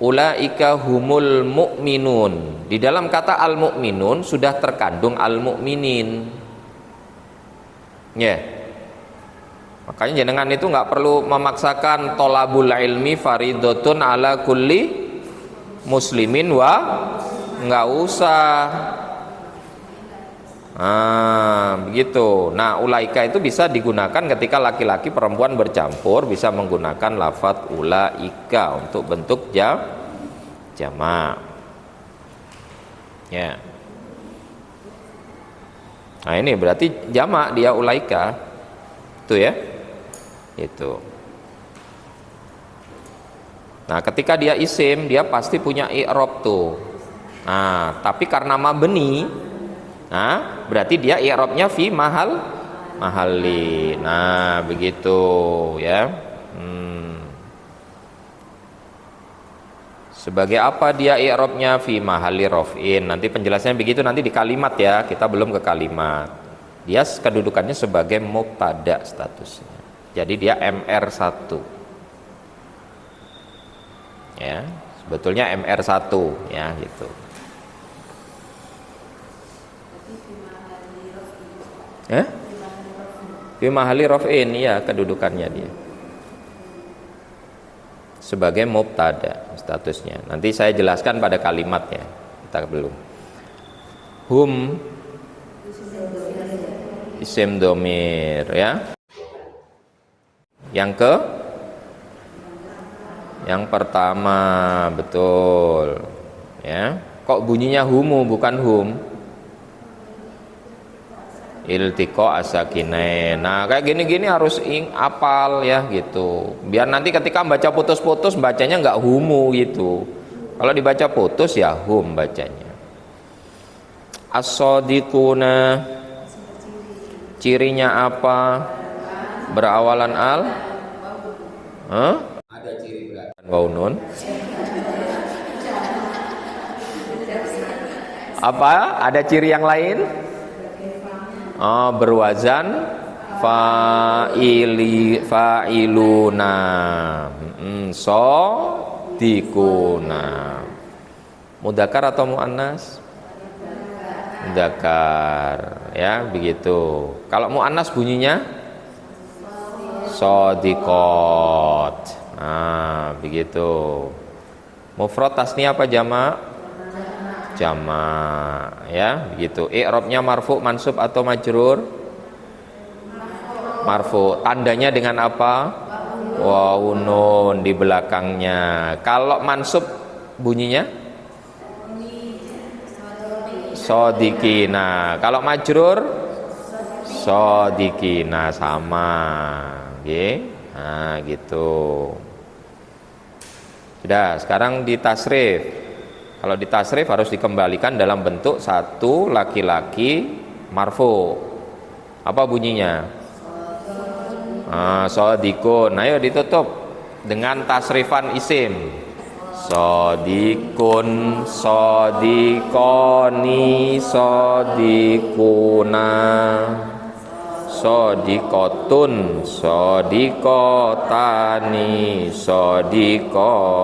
ulaika humul mu'minun. Di dalam kata al-mu'minun sudah terkandung al-mu'minin. Ya. Makanya jenengan itu nggak perlu memaksakan tolabul ilmi faridotun ala kulli muslimin wa nggak usah. Begitu. Nah, ulaika itu bisa digunakan ketika laki-laki perempuan bercampur, bisa menggunakan lafadz ulaika untuk bentuk jamak. Ya. Nah, ini berarti jamak dia ulaika. Itu ya. Itu. Nah, ketika dia isim, dia pasti punya i'rab tuh. Nah, tapi karena mabni, nah, berarti dia i'rabnya fi mahalli. Nah, begitu ya. Sebagai apa dia i'rabnya fi mahalli raf'in? Nanti penjelasannya begitu nanti di kalimat ya. Kita belum ke kalimat. Dia kedudukannya sebagai mubtada statusnya. Jadi dia MR1. Ya, sebetulnya MR1 ya gitu. Fi mahalli raf'in ya kedudukannya dia. Sebagai mubtada statusnya. Nanti saya jelaskan pada kalimatnya. Kita belum. Hum isim domir ya. Yang pertama betul ya. Kok bunyinya humu bukan hum? Iltiqo asakinain. Nah, kayak gini-gini harus apal ya gitu. Biar nanti ketika baca putus-putus bacanya nggak humu gitu. Kalau dibaca putus ya hum bacanya. As-sadiquna cirinya apa? Berawalan al? Ada ciri berawalan waw nun. Apa? Ada ciri yang lain? Berwazan fa'iluna. Sadiquna. Mudzakkar atau muannas? Dzakar, ya begitu. Kalau muannas bunyinya shodiqot. Nah, begitu. Mufrad tasniyah apa jamak? Jamak, ya begitu. I'rabnya marfu, mansub atau majrur? Marfu. Tandanya dengan apa? Wawu nun di belakangnya. Kalau mansub bunyinya shodiqina. Kalau majrur shodiqina, sama. Oke. Nah, gitu. Sudah, sekarang ditasrif. Kalau ditasrif harus dikembalikan dalam bentuk satu laki-laki marfu. Apa bunyinya? Shodiqun. Ayo ditutup dengan tasrifan isim. Shodiqun, shodiqoni, shodiquna, shodiqotun, shodiqotani, shodiqotun.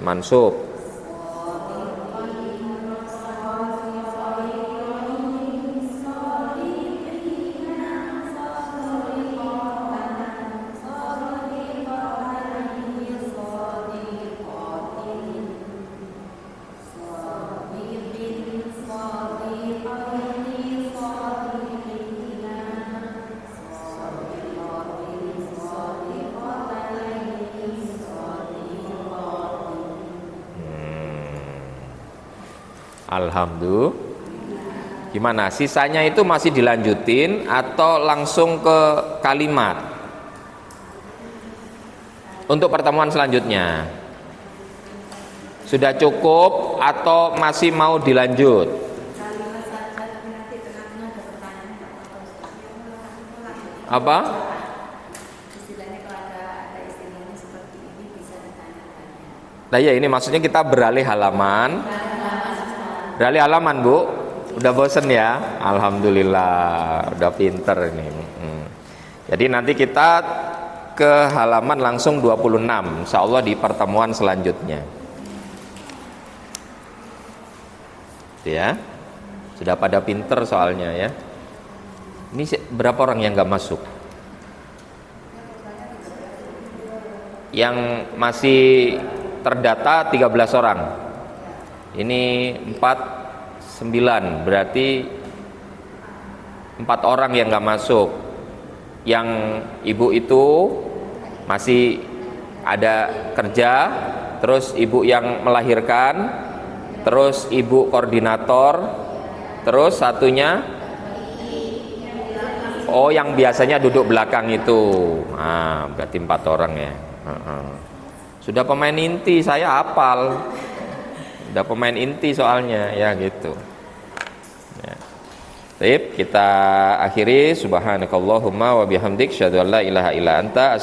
Mansub. Alhamdulillah. Gimana? Sisanya itu masih dilanjutin atau langsung ke kalimat? Untuk pertemuan selanjutnya sudah cukup atau masih mau dilanjut? Apa? Nah ya, ini maksudnya kita beralih halaman. Beralih halaman, Bu. Udah bosen ya? Alhamdulillah, udah pinter ini. Jadi nanti kita ke halaman langsung 26, insya Allah di pertemuan selanjutnya. Ya, sudah pada pinter soalnya ya. Ini berapa orang yang nggak masuk? Yang masih terdata 13 orang. Ini 9, berarti 4 orang yang nggak masuk. Yang ibu itu masih ada kerja, terus ibu yang melahirkan, terus ibu koordinator, terus satunya yang biasanya duduk belakang itu. Berarti 4 orang ya. Sudah pemain inti, saya hafal. Udah pemain inti soalnya ya gitu ya. Baik, kita akhiri. Subhanakallahumma wa bihamdik, syadu an la ilaha illa anta,